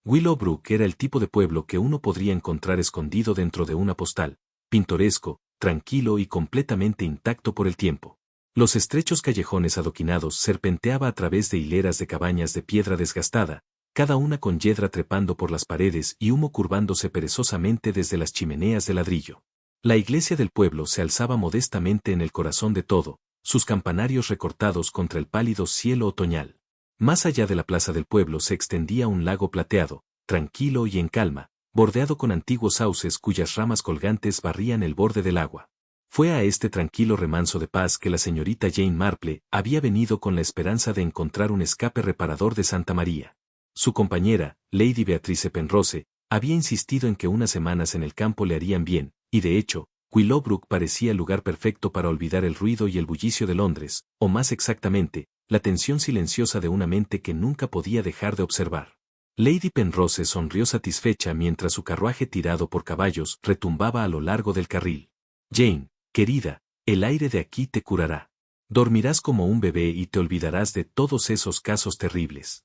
Willowbrook era el tipo de pueblo que uno podría encontrar escondido dentro de una postal, pintoresco, tranquilo y completamente intacto por el tiempo. Los estrechos callejones adoquinados serpenteaba a través de hileras de cabañas de piedra desgastada, cada una con yedra trepando por las paredes y humo curvándose perezosamente desde las chimeneas de ladrillo. La iglesia del pueblo se alzaba modestamente en el corazón de todo, sus campanarios recortados contra el pálido cielo otoñal. Más allá de la plaza del pueblo se extendía un lago plateado, tranquilo y en calma, bordeado con antiguos sauces cuyas ramas colgantes barrían el borde del agua. Fue a este tranquilo remanso de paz que la señorita Jane Marple había venido con la esperanza de encontrar un escape reparador de Santa María. Su compañera, Lady Beatrice Penrose, había insistido en que unas semanas en el campo le harían bien, y de hecho, Willowbrook parecía el lugar perfecto para olvidar el ruido y el bullicio de Londres, o más exactamente, la tensión silenciosa de una mente que nunca podía dejar de observar. Lady Penrose sonrió satisfecha mientras su carruaje tirado por caballos retumbaba a lo largo del carril. Jane, querida, el aire de aquí te curará. Dormirás como un bebé y te olvidarás de todos esos casos terribles.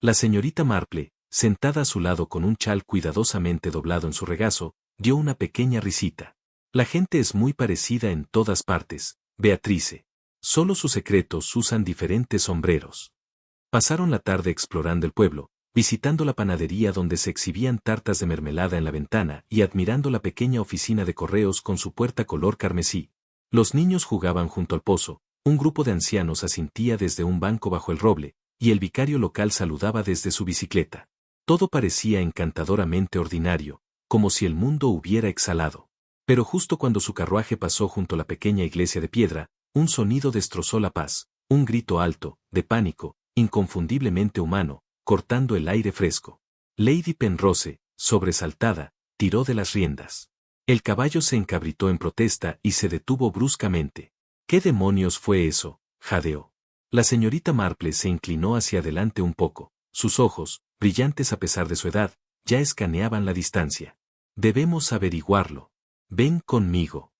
La señorita Marple, sentada a su lado con un chal cuidadosamente doblado en su regazo, dio una pequeña risita. La gente es muy parecida en todas partes, Beatrice. Solo sus secretos usan diferentes sombreros. Pasaron la tarde explorando el pueblo, visitando la panadería donde se exhibían tartas de mermelada en la ventana y admirando la pequeña oficina de correos con su puerta color carmesí. Los niños jugaban junto al pozo, un grupo de ancianos asintía desde un banco bajo el roble, y el vicario local saludaba desde su bicicleta. Todo parecía encantadoramente ordinario, como si el mundo hubiera exhalado. Pero justo cuando su carruaje pasó junto a la pequeña iglesia de piedra, un sonido destrozó la paz, un grito alto, de pánico, inconfundiblemente humano, cortando el aire fresco. Lady Penrose, sobresaltada, tiró de las riendas. El caballo se encabritó en protesta y se detuvo bruscamente. ¿Qué demonios fue eso?, jadeó. La señorita Marple se inclinó hacia adelante un poco, sus ojos, brillantes a pesar de su edad, ya escaneaban la distancia. Debemos averiguarlo. Ven conmigo.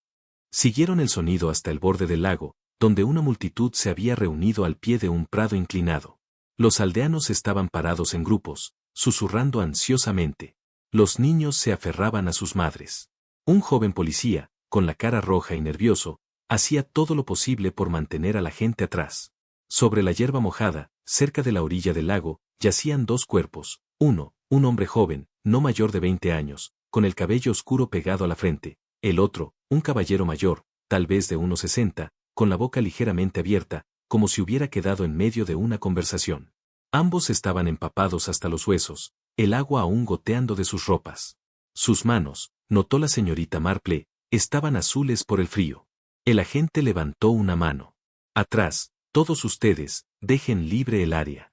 Siguieron el sonido hasta el borde del lago, donde una multitud se había reunido al pie de un prado inclinado. Los aldeanos estaban parados en grupos, susurrando ansiosamente. Los niños se aferraban a sus madres. Un joven policía, con la cara roja y nervioso, hacía todo lo posible por mantener a la gente atrás. Sobre la hierba mojada, cerca de la orilla del lago, yacían dos cuerpos, uno, un hombre joven, no mayor de 20 años, con el cabello oscuro pegado a la frente, el otro, un caballero mayor, tal vez de unos 60, con la boca ligeramente abierta, como si hubiera quedado en medio de una conversación. Ambos estaban empapados hasta los huesos, el agua aún goteando de sus ropas. Sus manos, notó la señorita Marple, estaban azules por el frío. El agente levantó una mano. Atrás, todos ustedes, dejen libre el área.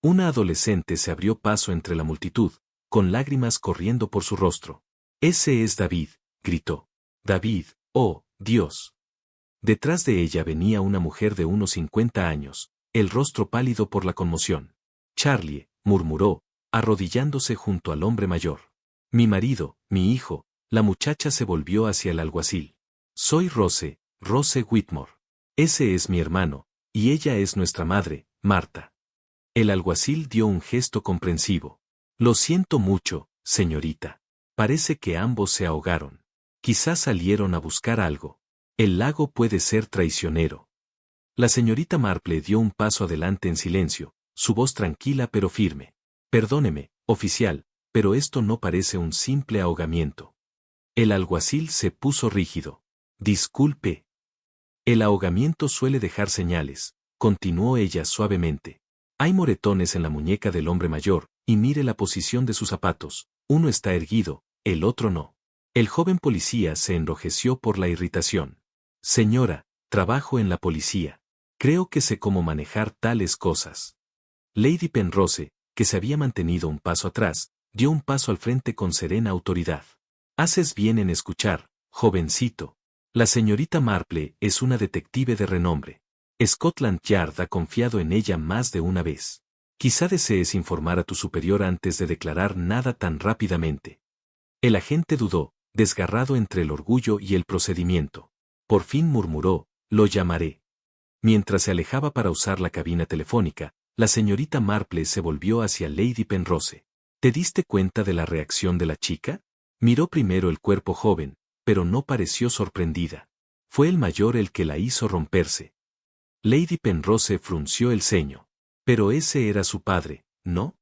Una adolescente se abrió paso entre la multitud, con lágrimas corriendo por su rostro. Ese es David, gritó. David, oh, Dios. Detrás de ella venía una mujer de unos 50 años, el rostro pálido por la conmoción. Charlie, murmuró, arrodillándose junto al hombre mayor. Mi marido, mi hijo. La muchacha se volvió hacia el alguacil. Soy Rose Whitmore. Ese es mi hermano, y ella es nuestra madre, Marta. El alguacil dio un gesto comprensivo. Lo siento mucho, señorita. Parece que ambos se ahogaron. Quizás salieron a buscar algo. El lago puede ser traicionero. La señorita Marple dio un paso adelante en silencio, su voz tranquila pero firme. Perdóneme, oficial, pero esto no parece un simple ahogamiento. El alguacil se puso rígido. Disculpe. El ahogamiento suele dejar señales, continuó ella suavemente. Hay moretones en la muñeca del hombre mayor, y mire la posición de sus zapatos, uno está erguido, el otro no. El joven policía se enrojeció por la irritación. Señora, trabajo en la policía. Creo que sé cómo manejar tales cosas. Lady Penrose, que se había mantenido un paso atrás, dio un paso al frente con serena autoridad. Haces bien en escuchar, jovencito. La señorita Marple es una detective de renombre. Scotland Yard ha confiado en ella más de una vez. Quizá desees informar a tu superior antes de declarar nada tan rápidamente. El agente dudó, desgarrado entre el orgullo y el procedimiento. Por fin murmuró, lo llamaré. Mientras se alejaba para usar la cabina telefónica, la señorita Marple se volvió hacia Lady Penrose. ¿Te diste cuenta de la reacción de la chica? Miró primero el cuerpo joven, pero no pareció sorprendida. Fue el mayor el que la hizo romperse. Lady Penrose frunció el ceño. Pero ese era su padre, ¿no?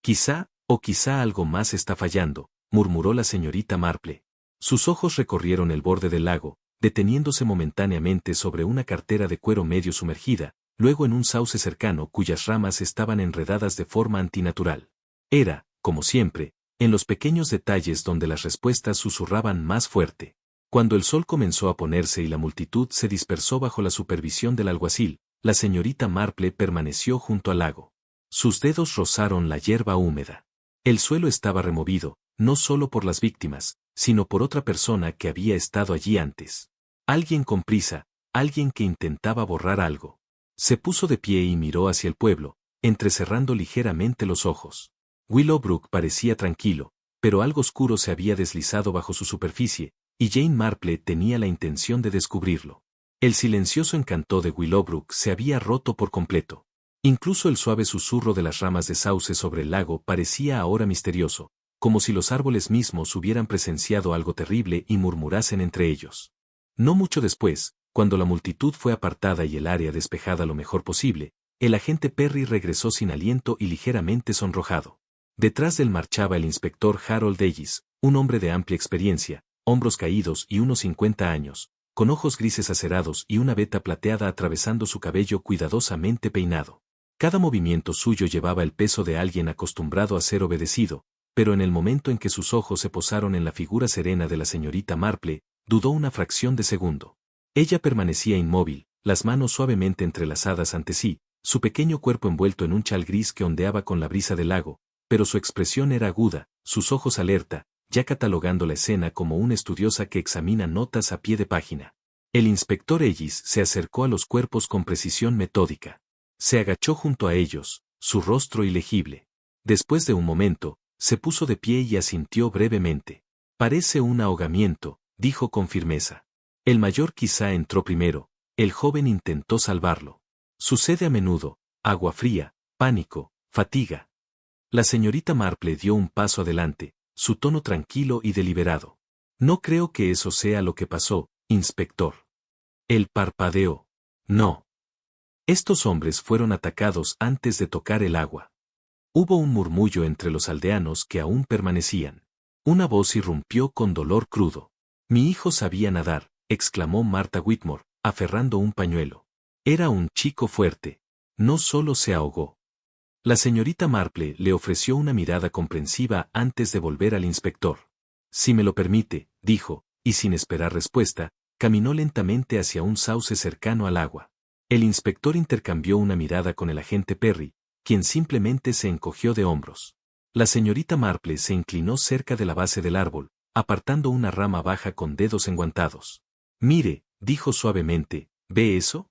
Quizá, o quizá algo más está fallando, murmuró la señorita Marple. Sus ojos recorrieron el borde del lago, deteniéndose momentáneamente sobre una cartera de cuero medio sumergida, luego en un sauce cercano cuyas ramas estaban enredadas de forma antinatural. Era, como siempre, en los pequeños detalles donde las respuestas susurraban más fuerte. Cuando el sol comenzó a ponerse y la multitud se dispersó bajo la supervisión del alguacil, la señorita Marple permaneció junto al lago. Sus dedos rozaron la hierba húmeda. El suelo estaba removido, no solo por las víctimas, sino por otra persona que había estado allí antes. Alguien con prisa, alguien que intentaba borrar algo. Se puso de pie y miró hacia el pueblo, entrecerrando ligeramente los ojos. Willowbrook parecía tranquilo, pero algo oscuro se había deslizado bajo su superficie, y Jane Marple tenía la intención de descubrirlo. El silencioso encanto de Willowbrook se había roto por completo. Incluso el suave susurro de las ramas de sauce sobre el lago parecía ahora misterioso, como si los árboles mismos hubieran presenciado algo terrible y murmurasen entre ellos. No mucho después, cuando la multitud fue apartada y el área despejada lo mejor posible, el agente Perry regresó sin aliento y ligeramente sonrojado. Detrás de él marchaba el inspector Harold Ellis, un hombre de amplia experiencia, hombros caídos y unos 50 años, con ojos grises acerados y una veta plateada atravesando su cabello cuidadosamente peinado. Cada movimiento suyo llevaba el peso de alguien acostumbrado a ser obedecido, pero en el momento en que sus ojos se posaron en la figura serena de la señorita Marple, dudó una fracción de segundo. Ella permanecía inmóvil, las manos suavemente entrelazadas ante sí, su pequeño cuerpo envuelto en un chal gris que ondeaba con la brisa del lago, pero su expresión era aguda, sus ojos alerta, ya catalogando la escena como una estudiosa que examina notas a pie de página. El inspector Ellis se acercó a los cuerpos con precisión metódica. Se agachó junto a ellos, su rostro ilegible. Después de un momento, se puso de pie y asintió brevemente. Parece un ahogamiento, dijo con firmeza. El mayor quizá entró primero, el joven intentó salvarlo. Sucede a menudo, agua fría, pánico, fatiga. La señorita Marple dio un paso adelante, su tono tranquilo y deliberado. No creo que eso sea lo que pasó, inspector. Él parpadeó. No. Estos hombres fueron atacados antes de tocar el agua. Hubo un murmullo entre los aldeanos que aún permanecían. Una voz irrumpió con dolor crudo. Mi hijo sabía nadar, exclamó Martha Whitmore, aferrando un pañuelo. Era un chico fuerte. No solo se ahogó. La señorita Marple le ofreció una mirada comprensiva antes de volver al inspector. Si me lo permite, dijo, y sin esperar respuesta, caminó lentamente hacia un sauce cercano al agua. El inspector intercambió una mirada con el agente Perry, quien simplemente se encogió de hombros. La señorita Marple se inclinó cerca de la base del árbol, apartando una rama baja con dedos enguantados. Mire, dijo suavemente, ¿ve eso?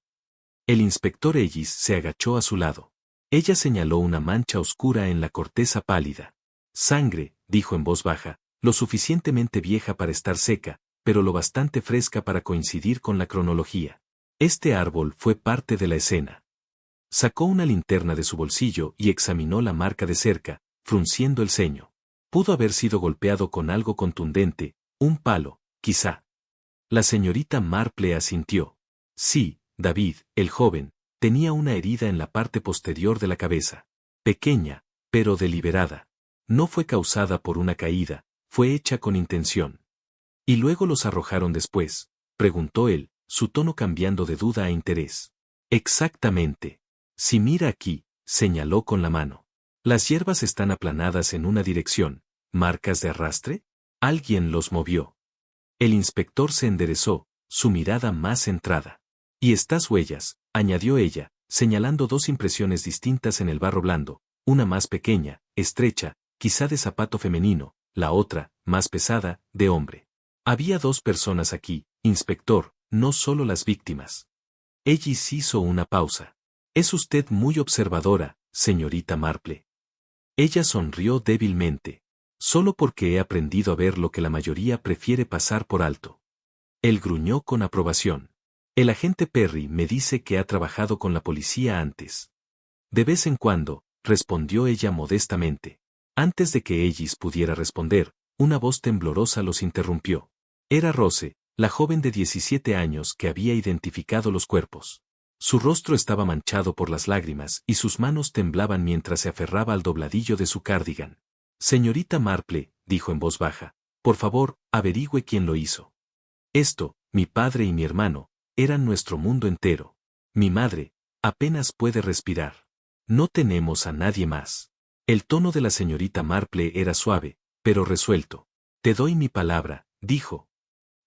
El inspector Ellis se agachó a su lado. Ella señaló una mancha oscura en la corteza pálida. Sangre, dijo en voz baja, lo suficientemente vieja para estar seca, pero lo bastante fresca para coincidir con la cronología. Este árbol fue parte de la escena. Sacó una linterna de su bolsillo y examinó la marca de cerca, frunciendo el ceño. Pudo haber sido golpeado con algo contundente, un palo, quizá. La señorita Marple asintió. Sí, David, el joven, tenía una herida en la parte posterior de la cabeza. Pequeña, pero deliberada. No fue causada por una caída, fue hecha con intención. ¿Y luego los arrojaron después?, preguntó él, su tono cambiando de duda a interés. Exactamente. Si mira aquí, señaló con la mano. Las hierbas están aplanadas en una dirección. ¿Marcas de arrastre? Alguien los movió. El inspector se enderezó, su mirada más centrada. Y estas huellas, añadió ella, señalando dos impresiones distintas en el barro blando, una más pequeña, estrecha, quizá de zapato femenino, la otra, más pesada, de hombre. Había dos personas aquí, inspector, no solo las víctimas. Ellis hizo una pausa. Es usted muy observadora, señorita Marple. Ella sonrió débilmente. Solo porque he aprendido a ver lo que la mayoría prefiere pasar por alto. Él gruñó con aprobación. El agente Perry me dice que ha trabajado con la policía antes. De vez en cuando, respondió ella modestamente. Antes de que Ellis pudiera responder, una voz temblorosa los interrumpió. Era Rose, la joven de 17 años que había identificado los cuerpos. Su rostro estaba manchado por las lágrimas y sus manos temblaban mientras se aferraba al dobladillo de su cardigan. Señorita Marple, dijo en voz baja, por favor, averigüe quién lo hizo. Esto, mi padre y mi hermano, eran nuestro mundo entero. Mi madre, apenas puede respirar. No tenemos a nadie más. El tono de la señorita Marple era suave, pero resuelto. Te doy mi palabra, dijo.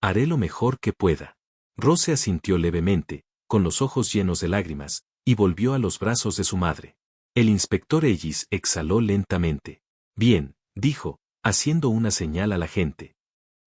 Haré lo mejor que pueda. Rose asintió levemente, con los ojos llenos de lágrimas, y volvió a los brazos de su madre. El inspector Ellis exhaló lentamente. Bien, dijo, haciendo una señal a la gente.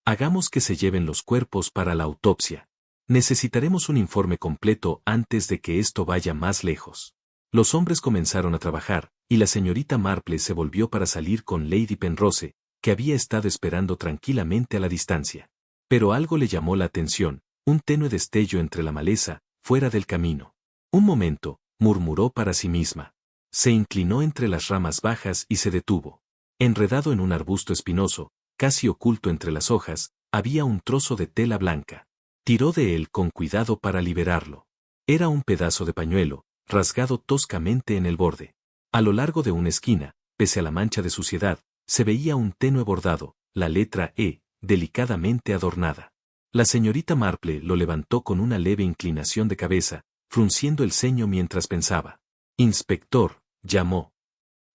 Hagamos que se lleven los cuerpos para la autopsia. Necesitaremos un informe completo antes de que esto vaya más lejos. Los hombres comenzaron a trabajar, y la señorita Marple se volvió para salir con Lady Penrose, que había estado esperando tranquilamente a la distancia. Pero algo le llamó la atención, un tenue destello entre la maleza, fuera del camino. Un momento, murmuró para sí misma. Se inclinó entre las ramas bajas y se detuvo. Enredado en un arbusto espinoso, casi oculto entre las hojas, había un trozo de tela blanca. Tiró de él con cuidado para liberarlo. Era un pedazo de pañuelo, rasgado toscamente en el borde. A lo largo de una esquina, pese a la mancha de suciedad, se veía un tenue bordado, la letra E, delicadamente adornada. La señorita Marple lo levantó con una leve inclinación de cabeza, frunciendo el ceño mientras pensaba. Inspector, llamó.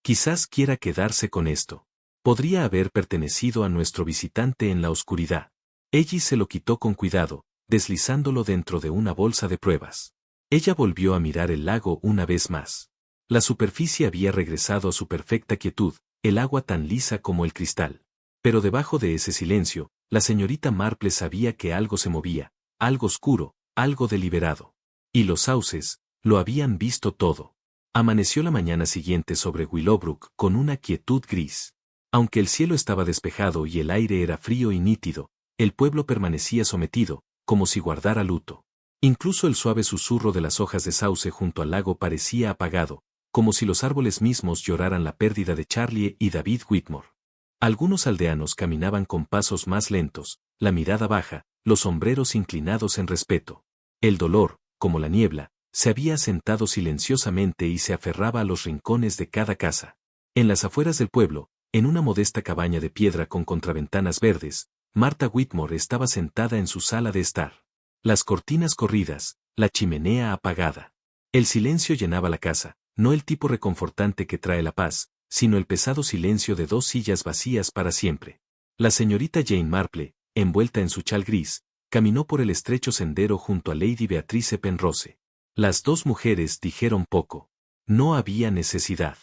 Quizás quiera quedarse con esto. Podría haber pertenecido a nuestro visitante en la oscuridad. Ellis se lo quitó con cuidado, deslizándolo dentro de una bolsa de pruebas. Ella volvió a mirar el lago una vez más. La superficie había regresado a su perfecta quietud, el agua tan lisa como el cristal. Pero debajo de ese silencio, la señorita Marple sabía que algo se movía, algo oscuro, algo deliberado. Y los sauces, lo habían visto todo. Amaneció la mañana siguiente sobre Willowbrook con una quietud gris. Aunque el cielo estaba despejado y el aire era frío y nítido, el pueblo permanecía sometido, como si guardara luto. Incluso el suave susurro de las hojas de sauce junto al lago parecía apagado, como si los árboles mismos lloraran la pérdida de Charlie y David Whitmore. Algunos aldeanos caminaban con pasos más lentos, la mirada baja, los sombreros inclinados en respeto. El dolor, como la niebla, se había asentado silenciosamente y se aferraba a los rincones de cada casa. En las afueras del pueblo, en una modesta cabaña de piedra con contraventanas verdes, Martha Whitmore estaba sentada en su sala de estar. Las cortinas corridas, la chimenea apagada. El silencio llenaba la casa, no el tipo reconfortante que trae la paz, sino el pesado silencio de dos sillas vacías para siempre. La señorita Jane Marple, envuelta en su chal gris, caminó por el estrecho sendero junto a Lady Beatrice Penrose. Las dos mujeres dijeron poco. No había necesidad.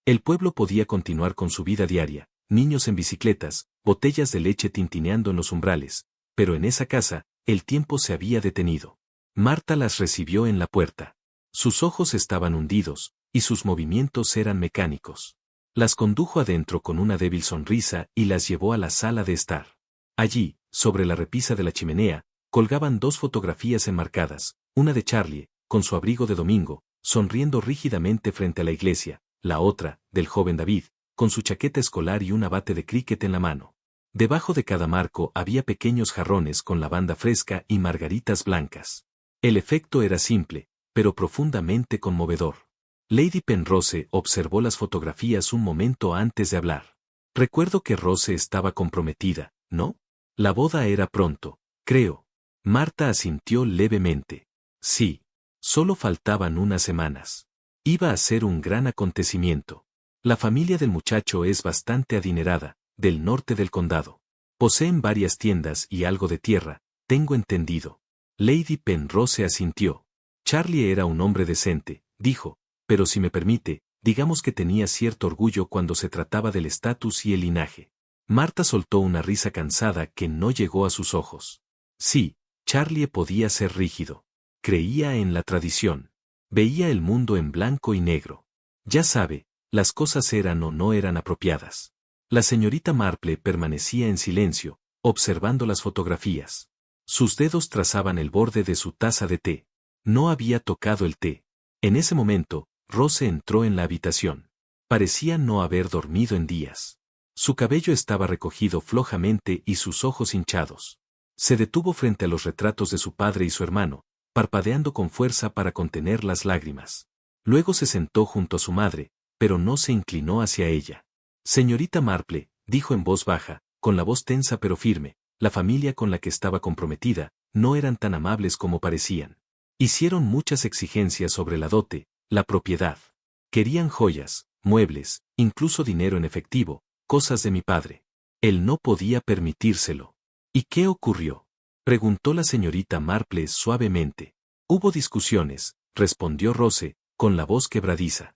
El pueblo podía continuar con su vida diaria, niños en bicicletas, botellas de leche tintineando en los umbrales, pero en esa casa, el tiempo se había detenido. Marta las recibió en la puerta. Sus ojos estaban hundidos, y sus movimientos eran mecánicos. Las condujo adentro con una débil sonrisa y las llevó a la sala de estar. Allí, sobre la repisa de la chimenea, colgaban dos fotografías enmarcadas, una de Charlie, con su abrigo de domingo, sonriendo rígidamente frente a la iglesia, la otra, del joven David, con su chaqueta escolar y una bate de cricket en la mano. Debajo de cada marco había pequeños jarrones con lavanda fresca y margaritas blancas. El efecto era simple, pero profundamente conmovedor. Lady Penrose observó las fotografías un momento antes de hablar. Recuerdo que Rose estaba comprometida, ¿no? La boda era pronto, creo. Marta asintió levemente. Sí. Solo faltaban unas semanas. Iba a ser un gran acontecimiento. La familia del muchacho es bastante adinerada, del norte del condado. Poseen varias tiendas y algo de tierra, tengo entendido. Lady Penrose asintió. Charlie era un hombre decente, dijo, pero si me permite, digamos que tenía cierto orgullo cuando se trataba del estatus y el linaje. Marta soltó una risa cansada que no llegó a sus ojos. Sí, Charlie podía ser rígido. Creía en la tradición. Veía el mundo en blanco y negro. Ya sabe, las cosas eran o no eran apropiadas. La señorita Marple permanecía en silencio, observando las fotografías. Sus dedos trazaban el borde de su taza de té. No había tocado el té. En ese momento, Rose entró en la habitación. Parecía no haber dormido en días. Su cabello estaba recogido flojamente y sus ojos hinchados. Se detuvo frente a los retratos de su padre y su hermano, parpadeando con fuerza para contener las lágrimas. Luego se sentó junto a su madre, pero no se inclinó hacia ella. Señorita Marple, dijo en voz baja, con la voz tensa pero firme, la familia con la que estaba comprometida, no eran tan amables como parecían. Hicieron muchas exigencias sobre la dote, la propiedad. Querían joyas, muebles, incluso dinero en efectivo, cosas de mi padre. Él no podía permitírselo. ¿Y qué ocurrió? Preguntó la señorita Marple suavemente. Hubo discusiones, respondió Rose, con la voz quebradiza.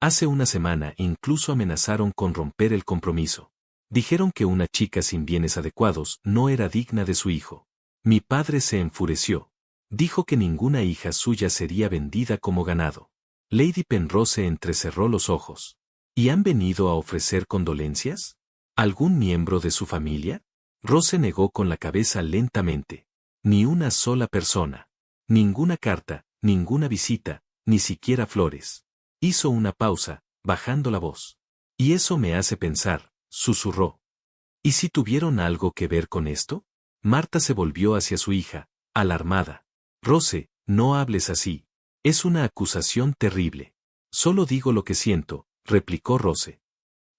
Hace una semana incluso amenazaron con romper el compromiso. Dijeron que una chica sin bienes adecuados no era digna de su hijo. Mi padre se enfureció. Dijo que ninguna hija suya sería vendida como ganado. Lady Penrose entrecerró los ojos. ¿Y han venido a ofrecer condolencias? ¿Algún miembro de su familia? Rose negó con la cabeza lentamente. Ni una sola persona. Ninguna carta, ninguna visita, ni siquiera flores. Hizo una pausa, bajando la voz. Y eso me hace pensar, susurró. ¿Y si tuvieron algo que ver con esto? Marta se volvió hacia su hija, alarmada. Rose, no hables así. Es una acusación terrible. Solo digo lo que siento, replicó Rose.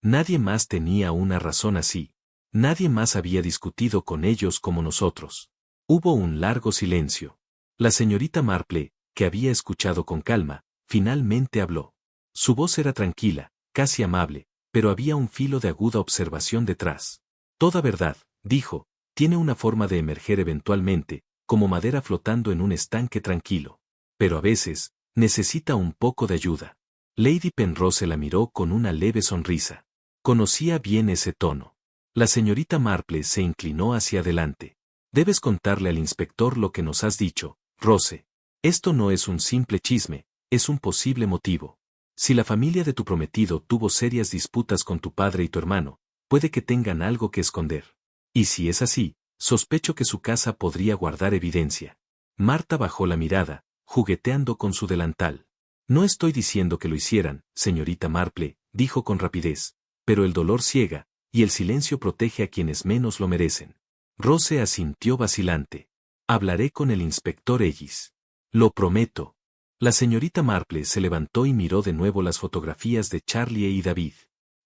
Nadie más tenía una razón así. Nadie más había discutido con ellos como nosotros. Hubo un largo silencio. La señorita Marple, que había escuchado con calma, finalmente habló. Su voz era tranquila, casi amable, pero había un filo de aguda observación detrás. Toda verdad, dijo, tiene una forma de emerger eventualmente, como madera flotando en un estanque tranquilo. Pero a veces, necesita un poco de ayuda. Lady Penrose la miró con una leve sonrisa. Conocía bien ese tono. La señorita Marple se inclinó hacia adelante. Debes contarle al inspector lo que nos has dicho, Rose. Esto no es un simple chisme, es un posible motivo. Si la familia de tu prometido tuvo serias disputas con tu padre y tu hermano, puede que tengan algo que esconder. Y si es así, sospecho que su casa podría guardar evidencia. Marta bajó la mirada, jugueteando con su delantal. No estoy diciendo que lo hicieran, señorita Marple, dijo con rapidez, pero el dolor ciega, y el silencio protege a quienes menos lo merecen. Rose asintió vacilante. Hablaré con el inspector Ellis. Lo prometo. La señorita Marple se levantó y miró de nuevo las fotografías de Charlie y David.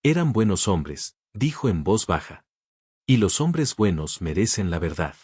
Eran buenos hombres, dijo en voz baja. Y los hombres buenos merecen la verdad.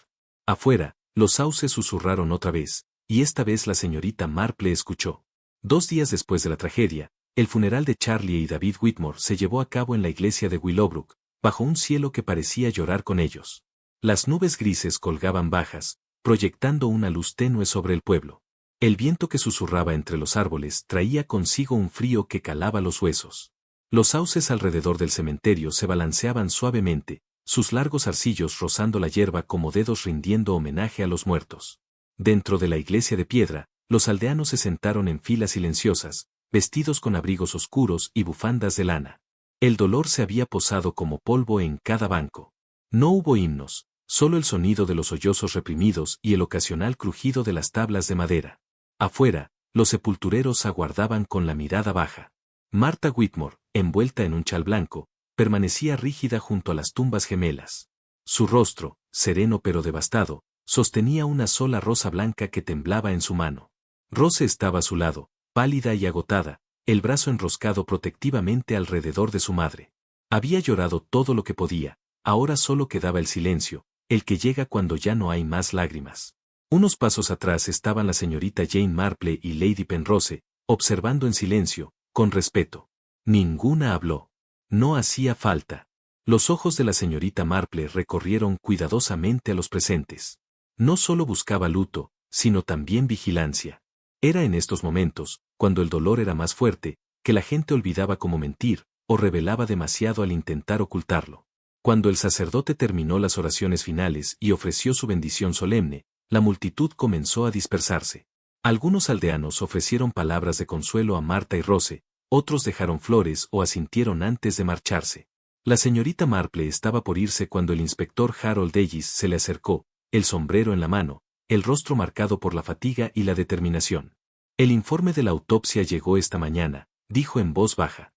Afuera, los sauces susurraron otra vez, y esta vez la señorita Marple escuchó. 2 días después de la tragedia, el funeral de Charlie y David Whitmore se llevó a cabo en la iglesia de Willowbrook, bajo un cielo que parecía llorar con ellos. Las nubes grises colgaban bajas, proyectando una luz tenue sobre el pueblo. El viento que susurraba entre los árboles traía consigo un frío que calaba los huesos. Los sauces alrededor del cementerio se balanceaban suavemente, sus largos arcillos rozando la hierba como dedos rindiendo homenaje a los muertos. Dentro de la iglesia de piedra, los aldeanos se sentaron en filas silenciosas, vestidos con abrigos oscuros y bufandas de lana. El dolor se había posado como polvo en cada banco. No hubo himnos, solo el sonido de los sollozos reprimidos y el ocasional crujido de las tablas de madera. Afuera, los sepultureros aguardaban con la mirada baja. Marta Whitmore, envuelta en un chal blanco, permanecía rígida junto a las tumbas gemelas. Su rostro, sereno pero devastado, sostenía una sola rosa blanca que temblaba en su mano. Rose estaba a su lado, pálida y agotada, el brazo enroscado protectivamente alrededor de su madre. Había llorado todo lo que podía, ahora solo quedaba el silencio, el que llega cuando ya no hay más lágrimas. Unos pasos atrás estaban la señorita Jane Marple y Lady Penrose, observando en silencio, con respeto. Ninguna habló. No hacía falta. Los ojos de la señorita Marple recorrieron cuidadosamente a los presentes. No solo buscaba luto, sino también vigilancia. Era en estos momentos, cuando el dolor era más fuerte, que la gente olvidaba cómo mentir, o revelaba demasiado al intentar ocultarlo. Cuando el sacerdote terminó las oraciones finales y ofreció su bendición solemne, la multitud comenzó a dispersarse. Algunos aldeanos ofrecieron palabras de consuelo a Marta y Rose, otros dejaron flores o asintieron antes de marcharse. La señorita Marple estaba por irse cuando el inspector Harold Ellis se le acercó, el sombrero en la mano, el rostro marcado por la fatiga y la determinación. El informe de la autopsia llegó esta mañana, dijo en voz baja.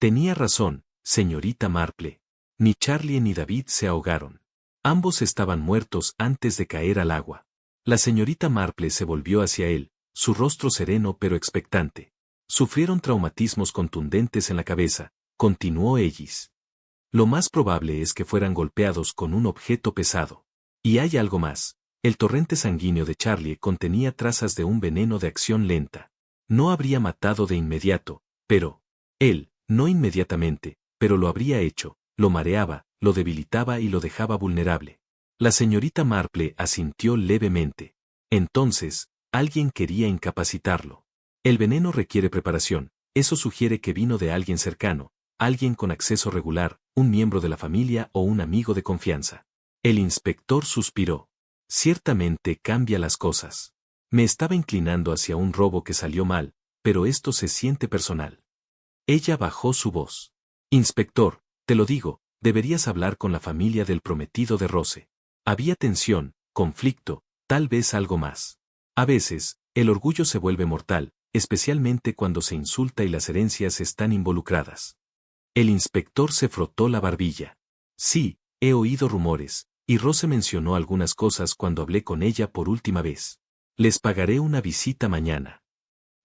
Tenía razón, señorita Marple. Ni Charlie ni David se ahogaron. Ambos estaban muertos antes de caer al agua. La señorita Marple se volvió hacia él, su rostro sereno pero expectante. Sufrieron traumatismos contundentes en la cabeza, continuó Ellis. Lo más probable es que fueran golpeados con un objeto pesado. Y hay algo más. El torrente sanguíneo de Charlie contenía trazas de un veneno de acción lenta. No habría matado de inmediato, pero... Él, no inmediatamente, pero lo habría hecho, lo mareaba, lo debilitaba y lo dejaba vulnerable. La señorita Marple asintió levemente. Entonces, alguien quería incapacitarlo. El veneno requiere preparación, eso sugiere que vino de alguien cercano, alguien con acceso regular, un miembro de la familia o un amigo de confianza. El inspector suspiró. Ciertamente cambia las cosas. Me estaba inclinando hacia un robo que salió mal, pero esto se siente personal. Ella bajó su voz. Inspector, te lo digo, deberías hablar con la familia del prometido de Rose. Había tensión, conflicto, tal vez algo más. A veces, el orgullo se vuelve mortal, especialmente cuando se insulta y las herencias están involucradas. El inspector se frotó la barbilla. Sí, he oído rumores, y Rose mencionó algunas cosas cuando hablé con ella por última vez. Les pagaré una visita mañana.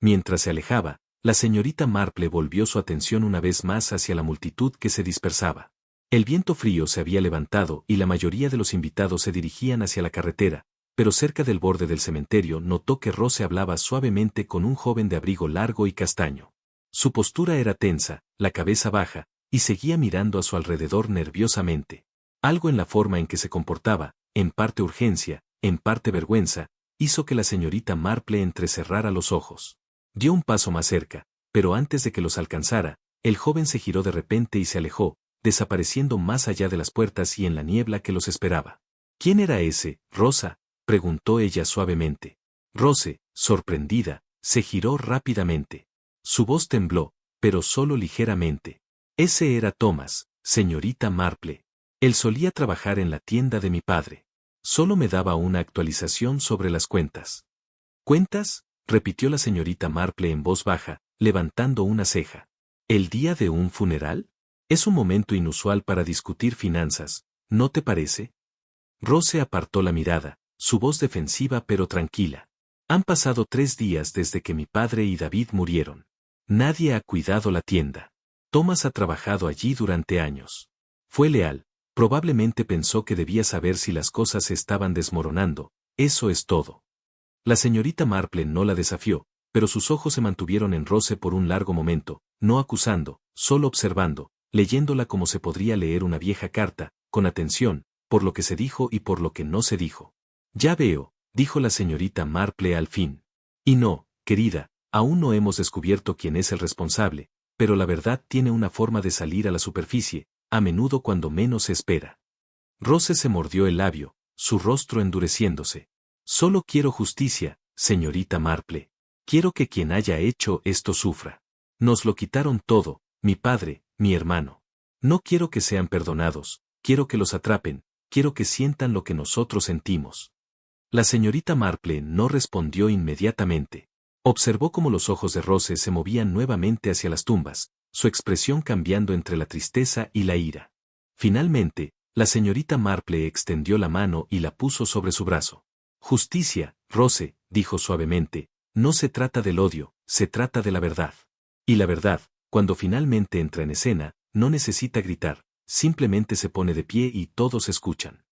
Mientras se alejaba, la señorita Marple volvió su atención una vez más hacia la multitud que se dispersaba. El viento frío se había levantado y la mayoría de los invitados se dirigían hacia la carretera, pero cerca del borde del cementerio notó que Rose hablaba suavemente con un joven de abrigo largo y castaño. Su postura era tensa, la cabeza baja, y seguía mirando a su alrededor nerviosamente. Algo en la forma en que se comportaba, en parte urgencia, en parte vergüenza, hizo que la señorita Marple entrecerrara los ojos. Dio un paso más cerca, pero antes de que los alcanzara, el joven se giró de repente y se alejó, desapareciendo más allá de las puertas y en la niebla que los esperaba. ¿Quién era ese, Rosa?, preguntó ella suavemente. Rose, sorprendida, se giró rápidamente. Su voz tembló, pero solo ligeramente. Ese era Thomas, señorita Marple. Él solía trabajar en la tienda de mi padre. Solo me daba una actualización sobre las cuentas. ¿Cuentas?, repitió la señorita Marple en voz baja, levantando una ceja. ¿El día de un funeral? Es un momento inusual para discutir finanzas, ¿no te parece? Rose apartó la mirada, su voz defensiva pero tranquila. Han pasado 3 días desde que mi padre y David murieron. Nadie ha cuidado la tienda. Thomas ha trabajado allí durante años. Fue leal, probablemente pensó que debía saber si las cosas se estaban desmoronando, eso es todo. La señorita Marple no la desafió, pero sus ojos se mantuvieron en Rose por un largo momento, no acusando, solo observando, leyéndola como se podría leer una vieja carta, con atención, por lo que se dijo y por lo que no se dijo. Ya veo, dijo la señorita Marple al fin. Y no, querida, aún no hemos descubierto quién es el responsable, pero la verdad tiene una forma de salir a la superficie, a menudo cuando menos se espera. Rose se mordió el labio, su rostro endureciéndose. Solo quiero justicia, señorita Marple. Quiero que quien haya hecho esto sufra. Nos lo quitaron todo, mi padre, mi hermano. No quiero que sean perdonados, quiero que los atrapen, quiero que sientan lo que nosotros sentimos. La señorita Marple no respondió inmediatamente. Observó cómo los ojos de Rose se movían nuevamente hacia las tumbas, su expresión cambiando entre la tristeza y la ira. Finalmente, la señorita Marple extendió la mano y la puso sobre su brazo. Justicia, Rose, dijo suavemente, no se trata del odio, se trata de la verdad. Y la verdad, cuando finalmente entra en escena, no necesita gritar, simplemente se pone de pie y todos escuchan.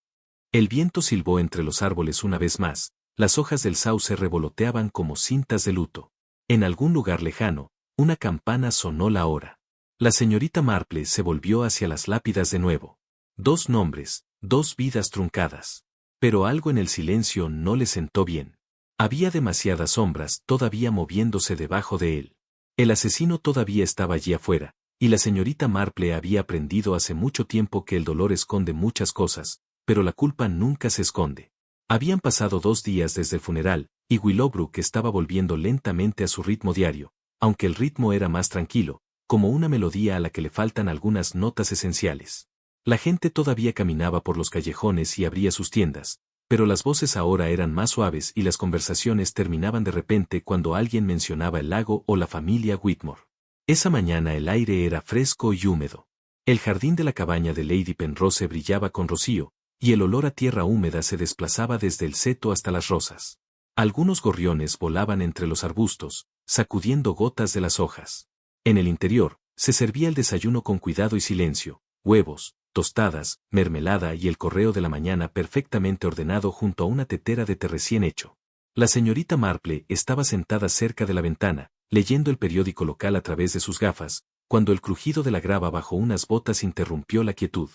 El viento silbó entre los árboles una vez más, las hojas del sauce revoloteaban como cintas de luto. En algún lugar lejano, una campana sonó la hora. La señorita Marple se volvió hacia las lápidas de nuevo. 2 nombres, 2 vidas truncadas. Pero algo en el silencio no le sentó bien. Había demasiadas sombras todavía moviéndose debajo de él. El asesino todavía estaba allí afuera, y la señorita Marple había aprendido hace mucho tiempo que el dolor esconde muchas cosas, pero la culpa nunca se esconde. Habían pasado 2 días desde el funeral, y Willowbrook estaba volviendo lentamente a su ritmo diario, aunque el ritmo era más tranquilo, como una melodía a la que le faltan algunas notas esenciales. La gente todavía caminaba por los callejones y abría sus tiendas, pero las voces ahora eran más suaves y las conversaciones terminaban de repente cuando alguien mencionaba el lago o la familia Whitmore. Esa mañana el aire era fresco y húmedo. El jardín de la cabaña de Lady Penrose brillaba con rocío, y el olor a tierra húmeda se desplazaba desde el seto hasta las rosas. Algunos gorriones volaban entre los arbustos, sacudiendo gotas de las hojas. En el interior, se servía el desayuno con cuidado y silencio, huevos, tostadas, mermelada y el correo de la mañana perfectamente ordenado junto a una tetera de té recién hecho. La señorita Marple estaba sentada cerca de la ventana, leyendo el periódico local a través de sus gafas, cuando el crujido de la grava bajo unas botas interrumpió la quietud.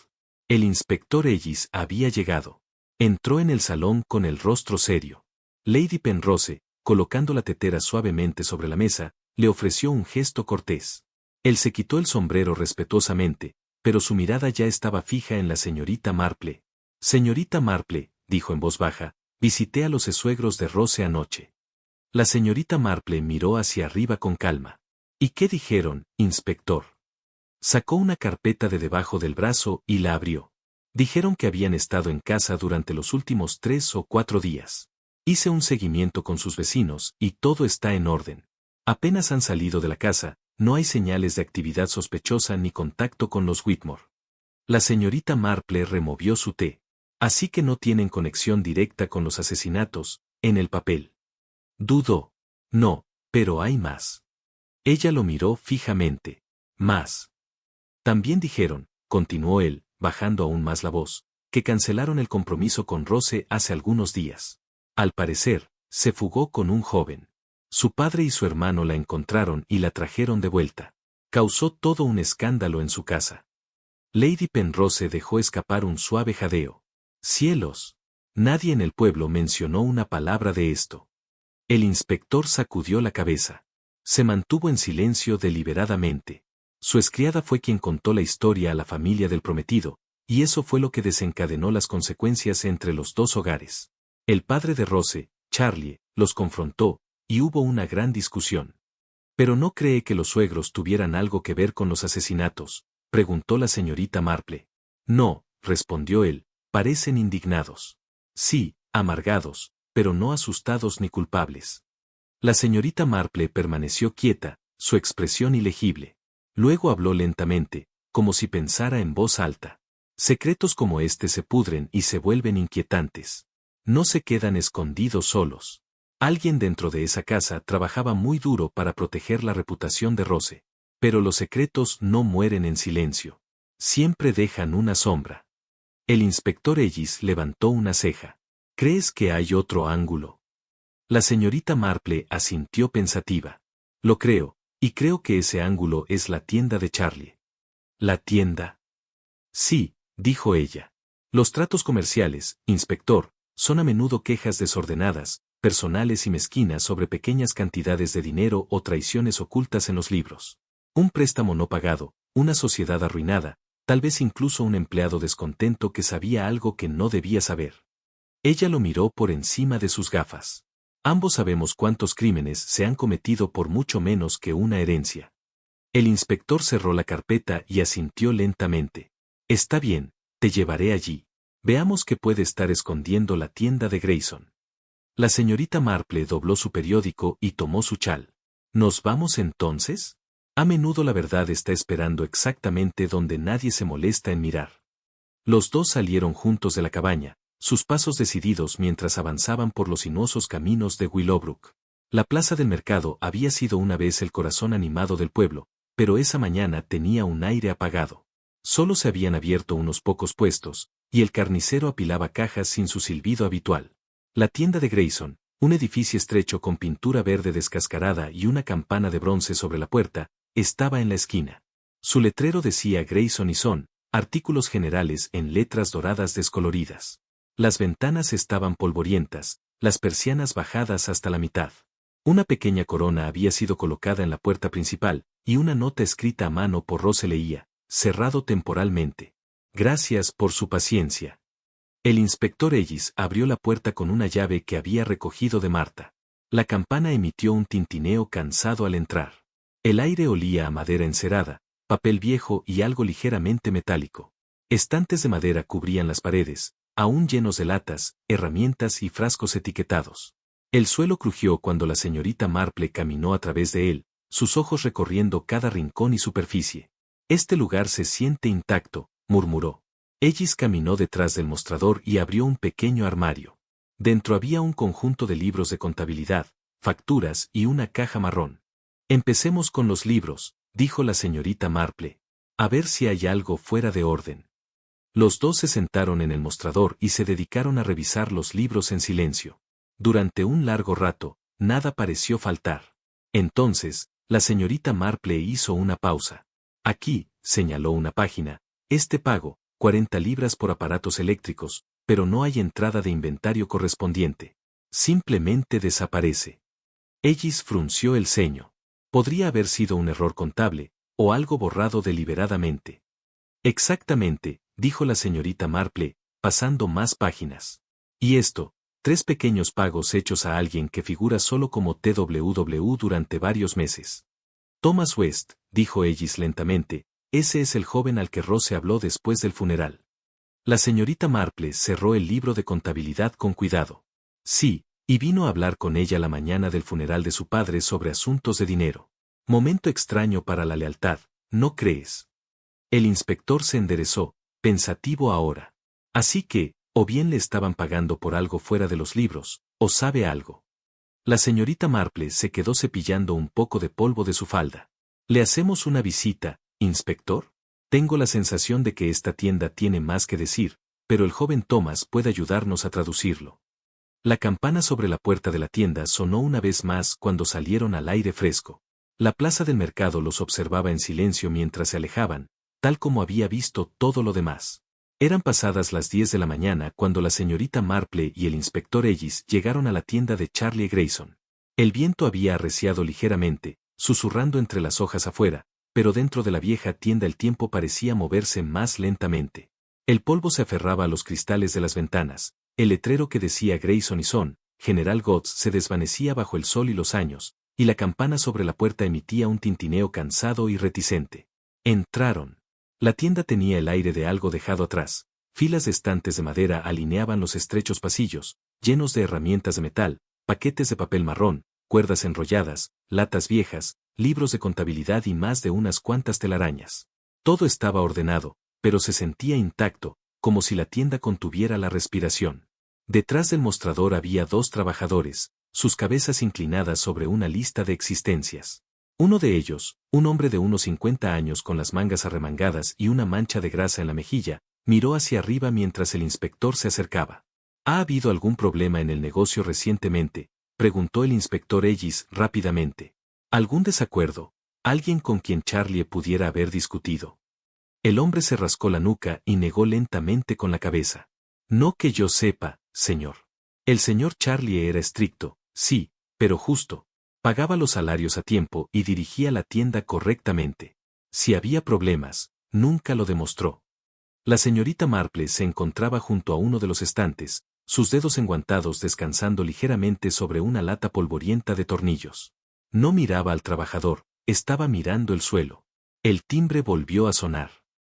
El inspector Ellis había llegado. Entró en el salón con el rostro serio. Lady Penrose, colocando la tetera suavemente sobre la mesa, le ofreció un gesto cortés. Él se quitó el sombrero respetuosamente, pero su mirada ya estaba fija en la señorita Marple. Señorita Marple, dijo en voz baja, visité a los suegros de Rose anoche. La señorita Marple miró hacia arriba con calma. ¿Y qué dijeron, inspector? Sacó una carpeta de debajo del brazo y la abrió. Dijeron que habían estado en casa durante los últimos 3 o 4 días. Hice un seguimiento con sus vecinos y todo está en orden. Apenas han salido de la casa, no hay señales de actividad sospechosa ni contacto con los Whitmore. La señorita Marple removió su té. Así que no tienen conexión directa con los asesinatos, en el papel. Dudó. No, pero hay más. Ella lo miró fijamente. Más. También dijeron, continuó él, bajando aún más la voz, que cancelaron el compromiso con Rose hace algunos días. Al parecer, se fugó con un joven. Su padre y su hermano la encontraron y la trajeron de vuelta. Causó todo un escándalo en su casa. Lady Penrose dejó escapar un suave jadeo. ¡Cielos! Nadie en el pueblo mencionó una palabra de esto. El inspector sacudió la cabeza. Se mantuvo en silencio deliberadamente. Su excriada fue quien contó la historia a la familia del prometido, y eso fue lo que desencadenó las consecuencias entre los dos hogares. El padre de Rose, Charlie, los confrontó, y hubo una gran discusión. ¿Pero no cree que los suegros tuvieran algo que ver con los asesinatos?, preguntó la señorita Marple. No, respondió él, parecen indignados. Sí, amargados, pero no asustados ni culpables. La señorita Marple permaneció quieta, su expresión ilegible. Luego habló lentamente, como si pensara en voz alta. Secretos como este se pudren y se vuelven inquietantes. No se quedan escondidos solos. Alguien dentro de esa casa trabajaba muy duro para proteger la reputación de Rose. Pero los secretos no mueren en silencio. Siempre dejan una sombra. El inspector Ellis levantó una ceja. ¿Crees que hay otro ángulo? La señorita Marple asintió pensativa. Lo creo, y creo que ese ángulo es la tienda de Charlie. ¿La tienda? Sí, dijo ella. Los tratos comerciales, inspector, son a menudo quejas desordenadas, personales y mezquinas sobre pequeñas cantidades de dinero o traiciones ocultas en los libros. Un préstamo no pagado, una sociedad arruinada, tal vez incluso un empleado descontento que sabía algo que no debía saber. Ella lo miró por encima de sus gafas. Ambos sabemos cuántos crímenes se han cometido por mucho menos que una herencia. El inspector cerró la carpeta y asintió lentamente. Está bien, te llevaré allí. Veamos qué puede estar escondiendo la tienda de Grayson. La señorita Marple dobló su periódico y tomó su chal. ¿Nos vamos entonces? A menudo la verdad está esperando exactamente donde nadie se molesta en mirar. Los dos salieron juntos de la cabaña, sus pasos decididos mientras avanzaban por los sinuosos caminos de Willowbrook. La plaza del mercado había sido una vez el corazón animado del pueblo, pero esa mañana tenía un aire apagado. Solo se habían abierto unos pocos puestos, y el carnicero apilaba cajas sin su silbido habitual. La tienda de Grayson, un edificio estrecho con pintura verde descascarada y una campana de bronce sobre la puerta, estaba en la esquina. Su letrero decía Grayson y Son, artículos generales en letras doradas descoloridas. Las ventanas estaban polvorientas, las persianas bajadas hasta la mitad. Una pequeña corona había sido colocada en la puerta principal, y una nota escrita a mano por Rose leía, cerrado temporalmente. Gracias por su paciencia. El inspector Ellis abrió la puerta con una llave que había recogido de Marta. La campana emitió un tintineo cansado al entrar. El aire olía a madera encerada, papel viejo y algo ligeramente metálico. Estantes de madera cubrían las paredes, aún llenos de latas, herramientas y frascos etiquetados. El suelo crujió cuando la señorita Marple caminó a través de él, sus ojos recorriendo cada rincón y superficie. Este lugar se siente intacto, murmuró. Ellis caminó detrás del mostrador y abrió un pequeño armario. Dentro había un conjunto de libros de contabilidad, facturas y una caja marrón. Empecemos con los libros, dijo la señorita Marple. A ver si hay algo fuera de orden. Los dos se sentaron en el mostrador y se dedicaron a revisar los libros en silencio. Durante un largo rato, nada pareció faltar. Entonces, la señorita Marple hizo una pausa. Aquí, señaló una página, este pago, 40 libras por aparatos eléctricos, pero no hay entrada de inventario correspondiente. Simplemente desaparece. Ellis frunció el ceño. Podría haber sido un error contable, o algo borrado deliberadamente. Exactamente, dijo la señorita Marple, pasando más páginas. Y esto, 3 pequeños pagos hechos a alguien que figura solo como TWW durante varios meses. Thomas West, dijo Ellis lentamente, ese es el joven al que Rose habló después del funeral. La señorita Marple cerró el libro de contabilidad con cuidado. Sí, y vino a hablar con ella la mañana del funeral de su padre sobre asuntos de dinero. Momento extraño para la lealtad, ¿no crees? El inspector se enderezó, pensativo ahora. Así que, o bien le estaban pagando por algo fuera de los libros, o sabe algo. La señorita Marple se quedó cepillando un poco de polvo de su falda. ¿Le hacemos una visita, inspector? Tengo la sensación de que esta tienda tiene más que decir, pero el joven Thomas puede ayudarnos a traducirlo. La campana sobre la puerta de la tienda sonó una vez más cuando salieron al aire fresco. La plaza del mercado los observaba en silencio mientras se alejaban, tal como había visto todo lo demás. Eran pasadas las 10 de la mañana cuando la señorita Marple y el inspector Ellis llegaron a la tienda de Charlie Grayson. El viento había arreciado ligeramente, susurrando entre las hojas afuera, pero dentro de la vieja tienda el tiempo parecía moverse más lentamente. El polvo se aferraba a los cristales de las ventanas, el letrero que decía Grayson y Son, General Gotts se desvanecía bajo el sol y los años, y la campana sobre la puerta emitía un tintineo cansado y reticente. Entraron. La tienda tenía el aire de algo dejado atrás. Filas de estantes de madera alineaban los estrechos pasillos, llenos de herramientas de metal, paquetes de papel marrón, cuerdas enrolladas, latas viejas, libros de contabilidad y más de unas cuantas telarañas. Todo estaba ordenado, pero se sentía intacto, como si la tienda contuviera la respiración. Detrás del mostrador había 2 trabajadores, sus cabezas inclinadas sobre una lista de existencias. Uno de ellos, un hombre de unos 50 años con las mangas arremangadas y una mancha de grasa en la mejilla, miró hacia arriba mientras el inspector se acercaba. ¿Ha habido algún problema en el negocio recientemente?, preguntó el inspector Ellis rápidamente. ¿Algún desacuerdo? ¿Alguien con quien Charlie pudiera haber discutido? El hombre se rascó la nuca y negó lentamente con la cabeza. No que yo sepa, señor. El señor Charlie era estricto, sí, pero justo. Pagaba los salarios a tiempo y dirigía la tienda correctamente. Si había problemas, nunca lo demostró. La señorita Marple se encontraba junto a uno de los estantes, sus dedos enguantados descansando ligeramente sobre una lata polvorienta de tornillos. No miraba al trabajador, estaba mirando el suelo. El timbre volvió a sonar.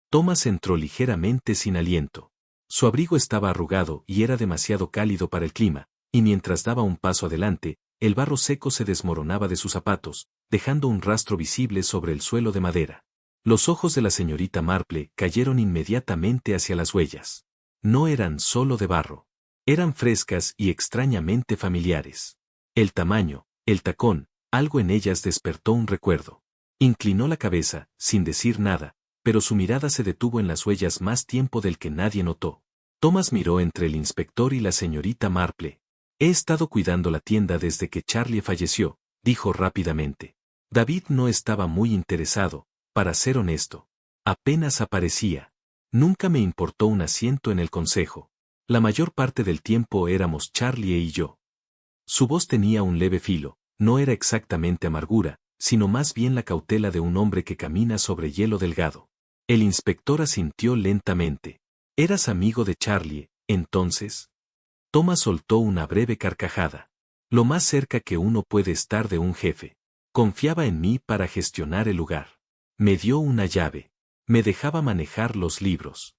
Thomas entró ligeramente sin aliento. Su abrigo estaba arrugado y era demasiado cálido para el clima, y mientras daba un paso adelante, el barro seco se desmoronaba de sus zapatos, dejando un rastro visible sobre el suelo de madera. Los ojos de la señorita Marple cayeron inmediatamente hacia las huellas. No eran solo de barro. Eran frescas y extrañamente familiares. El tamaño, el tacón, algo en ellas despertó un recuerdo. Inclinó la cabeza, sin decir nada, pero su mirada se detuvo en las huellas más tiempo del que nadie notó. Thomas miró entre el inspector y la señorita Marple. He estado cuidando la tienda desde que Charlie falleció, dijo rápidamente. David no estaba muy interesado, para ser honesto. Apenas aparecía. Nunca me importó un asiento en el consejo. La mayor parte del tiempo éramos Charlie y yo. Su voz tenía un leve filo, no era exactamente amargura, sino más bien la cautela de un hombre que camina sobre hielo delgado. El inspector asintió lentamente. ¿Eras amigo de Charlie, entonces? Thomas soltó una breve carcajada. Lo más cerca que uno puede estar de un jefe. Confiaba en mí para gestionar el lugar. Me dio una llave. Me dejaba manejar los libros.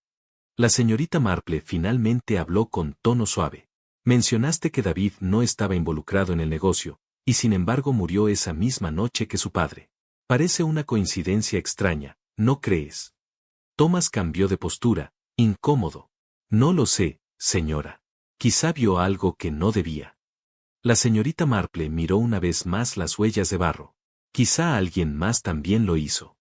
La señorita Marple finalmente habló con tono suave. Mencionaste que David no estaba involucrado en el negocio, y sin embargo murió esa misma noche que su padre. Parece una coincidencia extraña, ¿no crees? Thomas cambió de postura, incómodo. No lo sé, señora. Quizá vio algo que no debía. La señorita Marple miró una vez más las huellas de barro. Quizá alguien más también lo hizo.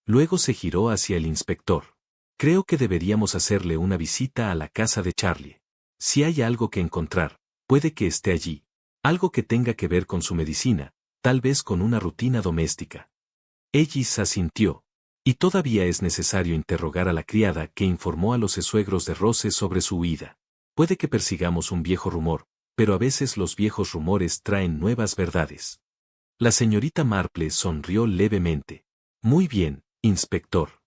Luego se giró hacia el inspector. Creo que deberíamos hacerle una visita a la casa de Charlie. Si hay algo que encontrar, puede que esté allí. Algo que tenga que ver con su medicina, tal vez con una rutina doméstica. Ellis asintió. Y todavía es necesario interrogar a la criada que informó a los suegros de Rose sobre su huida. Puede que persigamos un viejo rumor, pero a veces los viejos rumores traen nuevas verdades. La señorita Marple sonrió levemente. Muy bien, inspector.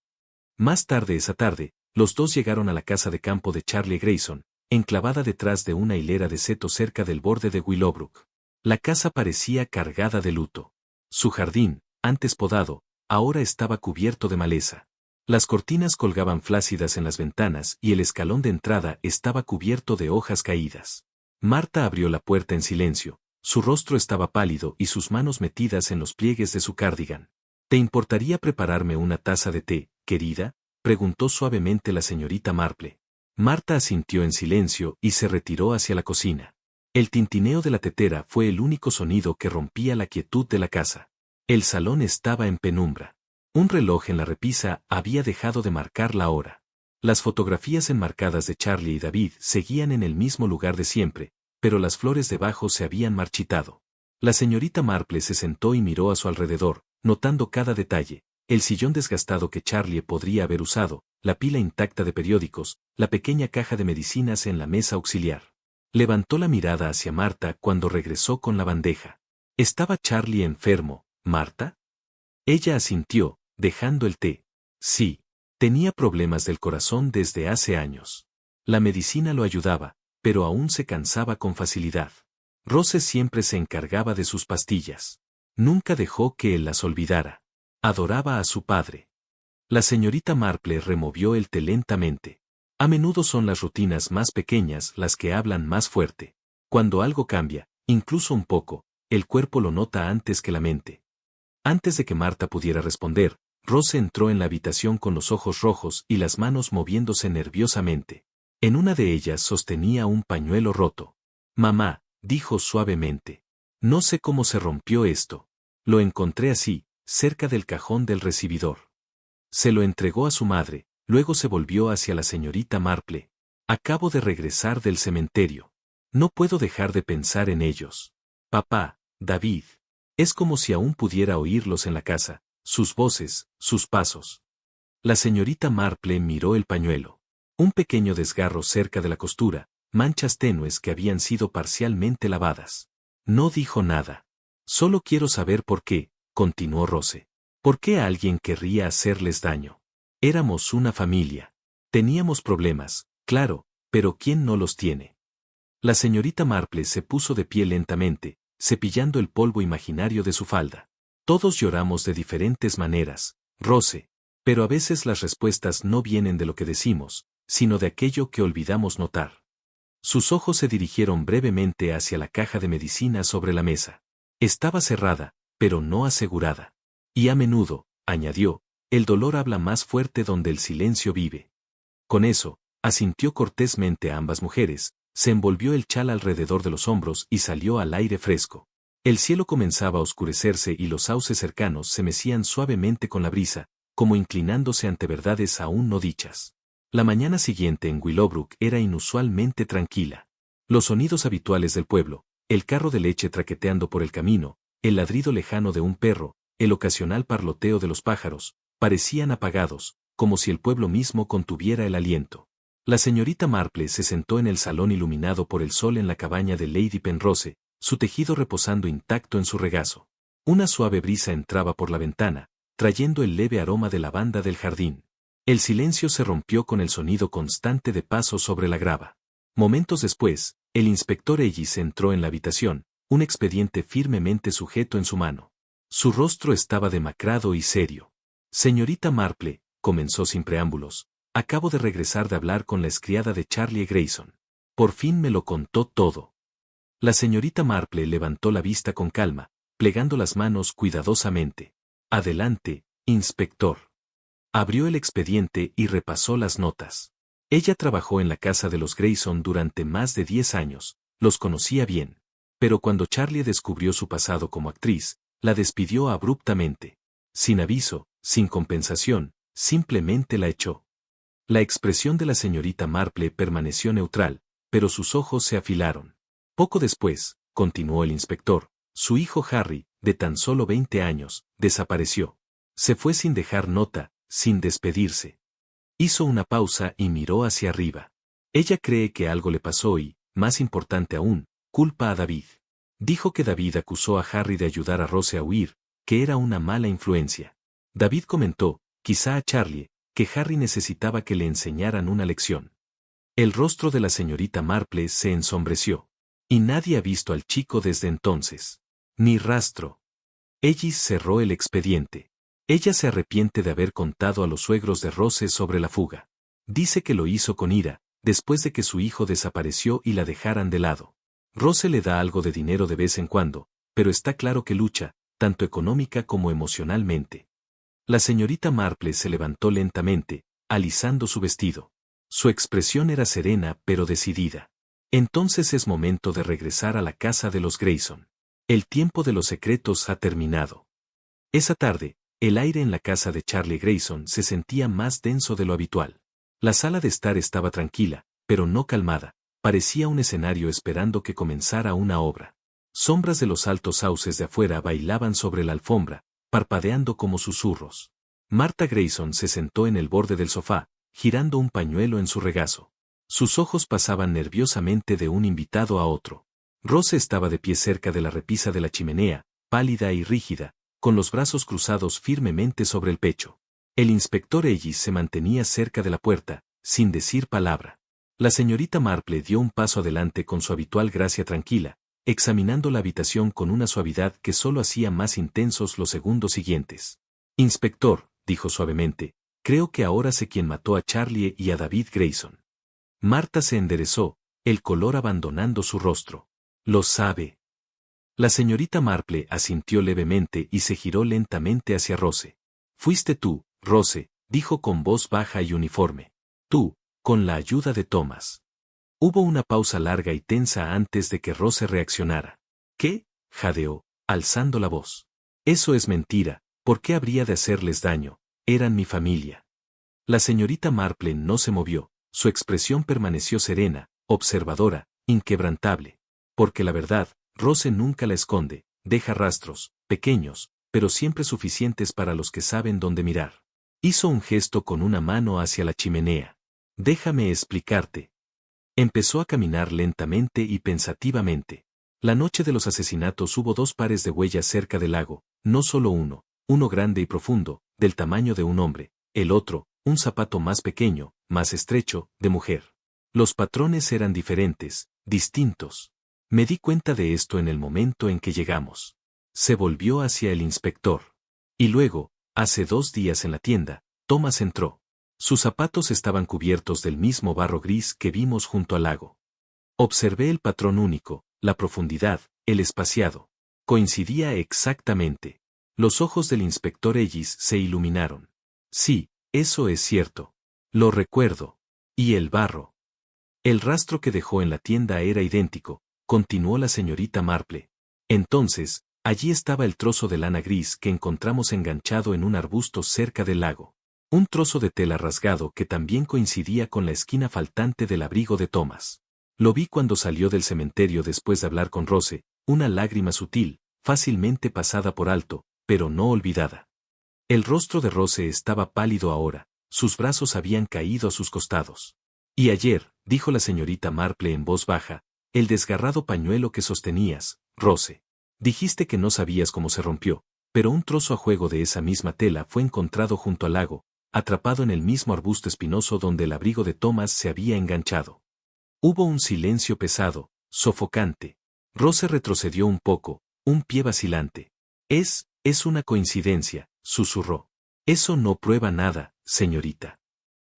Más tarde esa tarde, los dos llegaron a la casa de campo de Charlie Grayson, enclavada detrás de una hilera de seto cerca del borde de Willowbrook. La casa parecía cargada de luto. Su jardín, antes podado, ahora estaba cubierto de maleza. Las cortinas colgaban flácidas en las ventanas y el escalón de entrada estaba cubierto de hojas caídas. Marta abrió la puerta en silencio, su rostro estaba pálido y sus manos metidas en los pliegues de su cardigan. ¿Te importaría prepararme una taza de té, querida?, preguntó suavemente la señorita Marple. Marta asintió en silencio y se retiró hacia la cocina. El tintineo de la tetera fue el único sonido que rompía la quietud de la casa. El salón estaba en penumbra. Un reloj en la repisa había dejado de marcar la hora. Las fotografías enmarcadas de Charlie y David seguían en el mismo lugar de siempre, pero las flores debajo se habían marchitado. La señorita Marple se sentó y miró a su alrededor, notando cada detalle, el sillón desgastado que Charlie podría haber usado, la pila intacta de periódicos, la pequeña caja de medicinas en la mesa auxiliar. Levantó la mirada hacia Marta cuando regresó con la bandeja. ¿Estaba Charlie enfermo, Marta? Ella asintió, dejando el té. Sí. Tenía problemas del corazón desde hace años. La medicina lo ayudaba, pero aún se cansaba con facilidad. Rose siempre se encargaba de sus pastillas. Nunca dejó que él las olvidara. Adoraba a su padre. La señorita Marple removió el té lentamente. A menudo son las rutinas más pequeñas las que hablan más fuerte. Cuando algo cambia, incluso un poco, el cuerpo lo nota antes que la mente. Antes de que Marta pudiera responder, Rose entró en la habitación con los ojos rojos y las manos moviéndose nerviosamente. En una de ellas sostenía un pañuelo roto. Mamá, dijo suavemente. No sé cómo se rompió esto. Lo encontré así, cerca del cajón del recibidor. Se lo entregó a su madre, luego se volvió hacia la señorita Marple. Acabo de regresar del cementerio. No puedo dejar de pensar en ellos. Papá, David. Es como si aún pudiera oírlos en la casa. Sus voces, sus pasos. La señorita Marple miró el pañuelo. Un pequeño desgarro cerca de la costura, manchas tenues que habían sido parcialmente lavadas. No dijo nada. Solo quiero saber por qué, continuó Rose. ¿Por qué alguien querría hacerles daño? Éramos una familia. Teníamos problemas, claro, pero ¿quién no los tiene? La señorita Marple se puso de pie lentamente, cepillando el polvo imaginario de su falda. Todos lloramos de diferentes maneras, Rose, pero a veces las respuestas no vienen de lo que decimos, sino de aquello que olvidamos notar. Sus ojos se dirigieron brevemente hacia la caja de medicina sobre la mesa. Estaba cerrada, pero no asegurada. Y a menudo, añadió, el dolor habla más fuerte donde el silencio vive. Con eso, asintió cortésmente a ambas mujeres, se envolvió el chal alrededor de los hombros y salió al aire fresco. El cielo comenzaba a oscurecerse y los sauces cercanos se mecían suavemente con la brisa, como inclinándose ante verdades aún no dichas. La mañana siguiente en Willowbrook era inusualmente tranquila. Los sonidos habituales del pueblo, el carro de leche traqueteando por el camino, el ladrido lejano de un perro, el ocasional parloteo de los pájaros, parecían apagados, como si el pueblo mismo contuviera el aliento. La señorita Marple se sentó en el salón iluminado por el sol en la cabaña de Lady Penrose, su tejido reposando intacto en su regazo. Una suave brisa entraba por la ventana, trayendo el leve aroma de lavanda del jardín. El silencio se rompió con el sonido constante de pasos sobre la grava. Momentos después, el inspector Ellis entró en la habitación, un expediente firmemente sujeto en su mano. Su rostro estaba demacrado y serio. Señorita Marple, comenzó sin preámbulos, acabo de regresar de hablar con la criada de Charlie Grayson. Por fin me lo contó todo. La señorita Marple levantó la vista con calma, plegando las manos cuidadosamente. Adelante, inspector. Abrió el expediente y repasó las notas. Ella trabajó en la casa de los Grayson durante más de 10 años, los conocía bien. Pero cuando Charlie descubrió su pasado como actriz, la despidió abruptamente. Sin aviso, sin compensación, simplemente la echó. La expresión de la señorita Marple permaneció neutral, pero sus ojos se afilaron. Poco después, continuó el inspector, su hijo Harry, de tan solo 20 años, desapareció. Se fue sin dejar nota, sin despedirse. Hizo una pausa y miró hacia arriba. Ella cree que algo le pasó y, más importante aún, culpa a David. Dijo que David acusó a Harry de ayudar a Rose a huir, que era una mala influencia. David comentó, quizá a Charlie, que Harry necesitaba que le enseñaran una lección. El rostro de la señorita Marple se ensombreció. Y nadie ha visto al chico desde entonces. Ni rastro. Ellis cerró el expediente. Ella se arrepiente de haber contado a los suegros de Rose sobre la fuga. Dice que lo hizo con ira, después de que su hijo desapareció y la dejaran de lado. Rose le da algo de dinero de vez en cuando, pero está claro que lucha, tanto económica como emocionalmente. La señorita Marple se levantó lentamente, alisando su vestido. Su expresión era serena pero decidida. Entonces es momento de regresar a la casa de los Grayson. El tiempo de los secretos ha terminado. Esa tarde, el aire en la casa de Charlie Grayson se sentía más denso de lo habitual. La sala de estar estaba tranquila, pero no calmada. Parecía un escenario esperando que comenzara una obra. Sombras de los altos sauces de afuera bailaban sobre la alfombra, parpadeando como susurros. Martha Grayson se sentó en el borde del sofá, girando un pañuelo en su regazo. Sus ojos pasaban nerviosamente de un invitado a otro. Rose estaba de pie cerca de la repisa de la chimenea, pálida y rígida, con los brazos cruzados firmemente sobre el pecho. El inspector Ellis se mantenía cerca de la puerta, sin decir palabra. La señorita Marple dio un paso adelante con su habitual gracia tranquila, examinando la habitación con una suavidad que solo hacía más intensos los segundos siguientes. Inspector, dijo suavemente, creo que ahora sé quién mató a Charlie y a David Grayson. Marta se enderezó, el color abandonando su rostro. Lo sabe. La señorita Marple asintió levemente y se giró lentamente hacia Rose. Fuiste tú, Rose, dijo con voz baja y uniforme. Tú, con la ayuda de Thomas. Hubo una pausa larga y tensa antes de que Rose reaccionara. ¿Qué? Jadeó, alzando la voz. Eso es mentira, ¿por qué habría de hacerles daño? Eran mi familia. La señorita Marple no se movió, su expresión permaneció serena, observadora, inquebrantable. Porque la verdad, Rose nunca la esconde, deja rastros, pequeños, pero siempre suficientes para los que saben dónde mirar. Hizo un gesto con una mano hacia la chimenea. Déjame explicarte. Empezó a caminar lentamente y pensativamente. La noche de los asesinatos hubo 2 pares de huellas cerca del lago, no solo uno grande y profundo, del tamaño de un hombre, el otro, un zapato más pequeño, más estrecho, de mujer. Los patrones eran diferentes, distintos. Me di cuenta de esto en el momento en que llegamos. Se volvió hacia el inspector. Y luego, hace 2 días en la tienda, Thomas entró. Sus zapatos estaban cubiertos del mismo barro gris que vimos junto al lago. Observé el patrón único, la profundidad, el espaciado. Coincidía exactamente. Los ojos del inspector Ellis se iluminaron. Sí, eso es cierto. Lo recuerdo. Y el barro. El rastro que dejó en la tienda era idéntico, continuó la señorita Marple. Entonces, allí estaba el trozo de lana gris que encontramos enganchado en un arbusto cerca del lago. Un trozo de tela rasgado que también coincidía con la esquina faltante del abrigo de Thomas. Lo vi cuando salió del cementerio después de hablar con Rose, una lágrima sutil, fácilmente pasada por alto, pero no olvidada. El rostro de Rose estaba pálido ahora, sus brazos habían caído a sus costados. Y ayer, dijo la señorita Marple en voz baja, el desgarrado pañuelo que sostenías, Rose. Dijiste que no sabías cómo se rompió, pero un trozo a juego de esa misma tela fue encontrado junto al lago, atrapado en el mismo arbusto espinoso donde el abrigo de Thomas se había enganchado. Hubo un silencio pesado, sofocante. Rose retrocedió un poco, un pie vacilante. Es una coincidencia, susurró. Eso no prueba nada, señorita.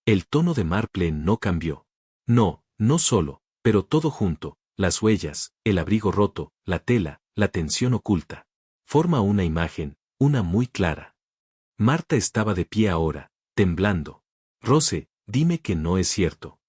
El tono de Marple no cambió. No, no solo, pero todo junto, las huellas, el abrigo roto, la tela, la tensión oculta. Forma una imagen, una muy clara. Marta estaba de pie ahora, temblando. Rose, dime que no es cierto.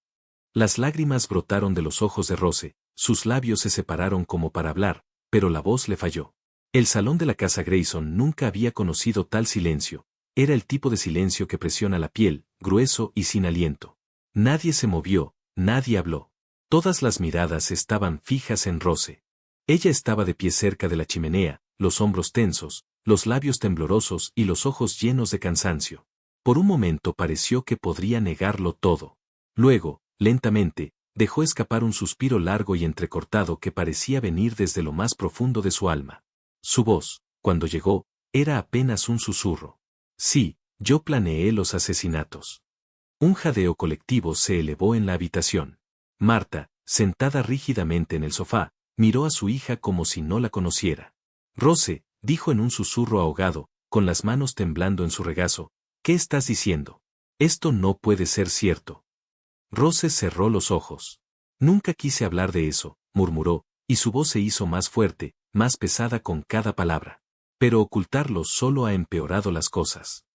Las lágrimas brotaron de los ojos de Rose, sus labios se separaron como para hablar, pero la voz le falló. El salón de la casa Grayson nunca había conocido tal silencio. Era el tipo de silencio que presiona la piel, grueso y sin aliento. Nadie se movió, nadie habló. Todas las miradas estaban fijas en Rose. Ella estaba de pie cerca de la chimenea, los hombros tensos, los labios temblorosos y los ojos llenos de cansancio. Por un momento pareció que podría negarlo todo. Luego, lentamente, dejó escapar un suspiro largo y entrecortado que parecía venir desde lo más profundo de su alma. Su voz, cuando llegó, era apenas un susurro. Sí, yo planeé los asesinatos. Un jadeo colectivo se elevó en la habitación. Marta, sentada rígidamente en el sofá, miró a su hija como si no la conociera. Rose, dijo en un susurro ahogado, con las manos temblando en su regazo, ¿qué estás diciendo? Esto no puede ser cierto. Rose cerró los ojos. Nunca quise hablar de eso, murmuró, y su voz se hizo más fuerte, más pesada con cada palabra. Pero ocultarlo solo ha empeorado las cosas.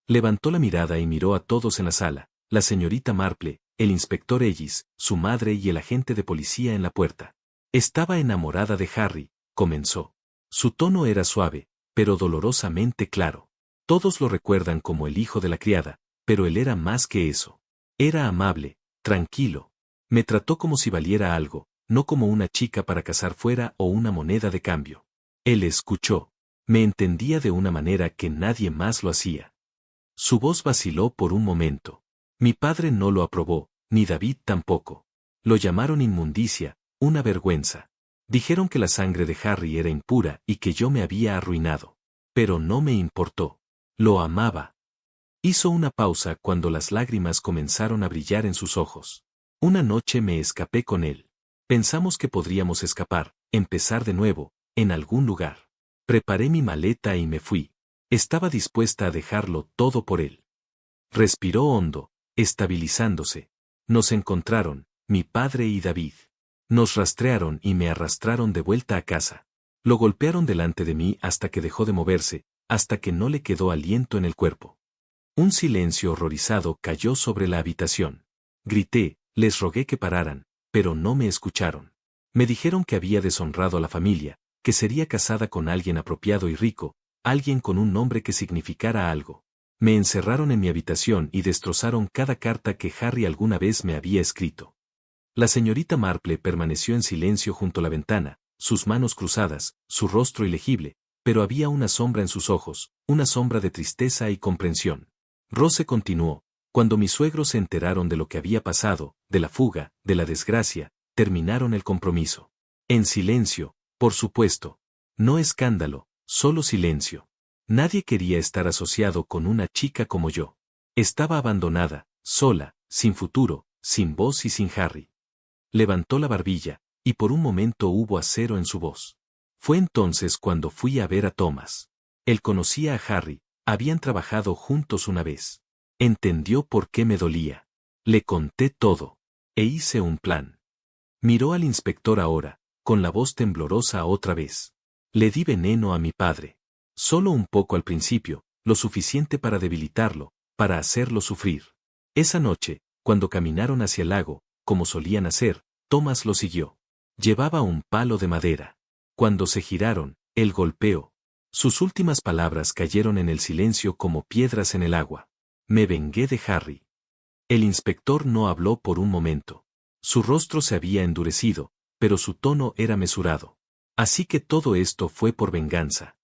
Levantó la mirada y miró a todos en la sala, la señorita Marple, el inspector Ellis, su madre y el agente de policía en la puerta. Estaba enamorada de Harry, comenzó. Su tono era suave, pero dolorosamente claro. Todos lo recuerdan como el hijo de la criada, pero él era más que eso. Era amable, tranquilo. Me trató como si valiera algo, no como una chica para casar fuera o una moneda de cambio. Él escuchó. Me entendía de una manera que nadie más lo hacía. Su voz vaciló por un momento. Mi padre no lo aprobó, ni David tampoco. Lo llamaron inmundicia, una vergüenza. Dijeron que la sangre de Harry era impura y que yo me había arruinado. Pero no me importó. Lo amaba. Hizo una pausa cuando las lágrimas comenzaron a brillar en sus ojos. Una noche me escapé con él. Pensamos que podríamos escapar, empezar de nuevo, en algún lugar. Preparé mi maleta y me fui. Estaba dispuesta a dejarlo todo por él. Respiró hondo, estabilizándose. Nos encontraron, mi padre y David. Nos rastrearon y me arrastraron de vuelta a casa. Lo golpearon delante de mí hasta que dejó de moverse, hasta que no le quedó aliento en el cuerpo. Un silencio horrorizado cayó sobre la habitación. Grité, les rogué que pararan, pero no me escucharon. Me dijeron que había deshonrado a la familia, que sería casada con alguien apropiado y rico, alguien con un nombre que significara algo. Me encerraron en mi habitación y destrozaron cada carta que Harry alguna vez me había escrito. La señorita Marple permaneció en silencio junto a la ventana, sus manos cruzadas, su rostro ilegible, pero había una sombra en sus ojos, una sombra de tristeza y comprensión. Rose continuó, cuando mis suegros se enteraron de lo que había pasado, de la fuga, de la desgracia, terminaron el compromiso. En silencio, por supuesto. No escándalo, solo silencio. Nadie quería estar asociado con una chica como yo. Estaba abandonada, sola, sin futuro, sin voz y sin Harry. Levantó la barbilla, y por un momento hubo acero en su voz. Fue entonces cuando fui a ver a Thomas. Él conocía a Harry, habían trabajado juntos una vez. Entendió por qué me dolía. Le conté todo. E hice un plan. Miró al inspector ahora, con la voz temblorosa otra vez. Le di veneno a mi padre. Solo un poco al principio, lo suficiente para debilitarlo, para hacerlo sufrir. Esa noche, cuando caminaron hacia el lago, como solían hacer, Thomas lo siguió. Llevaba un palo de madera. Cuando se giraron, él golpeó. Sus últimas palabras cayeron en el silencio como piedras en el agua. Me vengué de Harry. El inspector no habló por un momento. Su rostro se había endurecido, pero su tono era mesurado. Así que todo esto fue por venganza.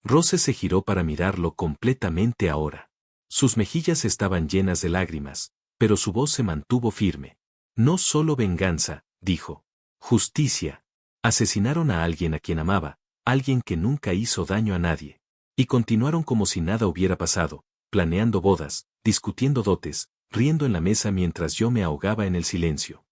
Rose se giró para mirarlo completamente ahora. Sus mejillas estaban llenas de lágrimas, pero su voz se mantuvo firme. No solo venganza, dijo. Justicia. Asesinaron a alguien a quien amaba, alguien que nunca hizo daño a nadie. Y continuaron como si nada hubiera pasado, planeando bodas, discutiendo dotes, riendo en la mesa mientras yo me ahogaba en el silencio.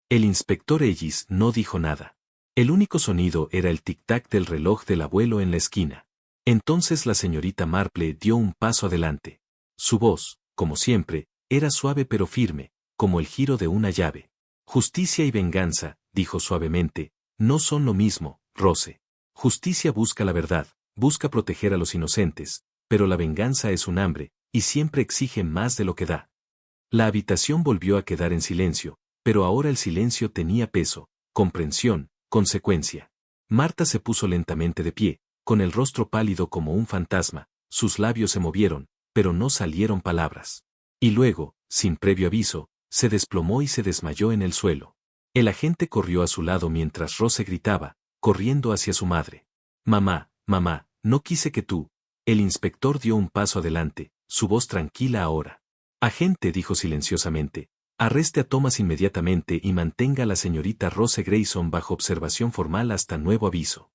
El inspector Ellis no dijo nada. El único sonido era el tic-tac del reloj del abuelo en la esquina. Entonces la señorita Marple dio un paso adelante. Su voz, como siempre, era suave pero firme, como el giro de una llave. Justicia y venganza, dijo suavemente, no son lo mismo, Rose. Justicia busca la verdad, busca proteger a los inocentes, pero la venganza es un hambre, y siempre exige más de lo que da. La habitación volvió a quedar en silencio, pero ahora el silencio tenía peso, comprensión, consecuencia. Marta se puso lentamente de pie, con el rostro pálido como un fantasma, sus labios se movieron, pero no salieron palabras. Y luego, sin previo aviso, se desplomó y se desmayó en el suelo. El agente corrió a su lado mientras Rose gritaba, corriendo hacia su madre. Mamá, mamá, no quise que tú. El inspector dio un paso adelante, su voz tranquila ahora. Agente, dijo silenciosamente, arreste a Thomas inmediatamente y mantenga a la señorita Rose Grayson bajo observación formal hasta nuevo aviso.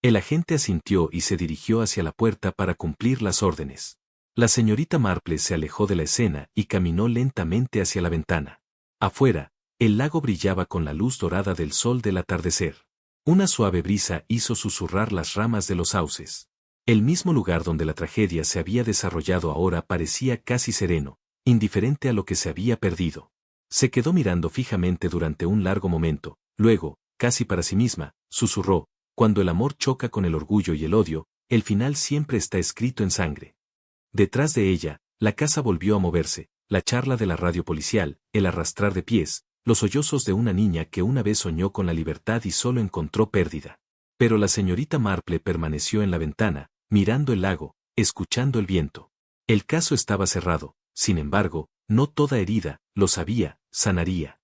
El agente asintió y se dirigió hacia la puerta para cumplir las órdenes. La señorita Marple se alejó de la escena y caminó lentamente hacia la ventana. Afuera, el lago brillaba con la luz dorada del sol del atardecer. Una suave brisa hizo susurrar las ramas de los sauces. El mismo lugar donde la tragedia se había desarrollado ahora parecía casi sereno, indiferente a lo que se había perdido. Se quedó mirando fijamente durante un largo momento, luego, casi para sí misma, susurró, cuando el amor choca con el orgullo y el odio, el final siempre está escrito en sangre. Detrás de ella, la casa volvió a moverse, la charla de la radio policial, el arrastrar de pies, los sollozos de una niña que una vez soñó con la libertad y solo encontró pérdida. Pero la señorita Marple permaneció en la ventana, mirando el lago, escuchando el viento. El caso estaba cerrado, sin embargo, no toda herida, lo sabía, sanaría.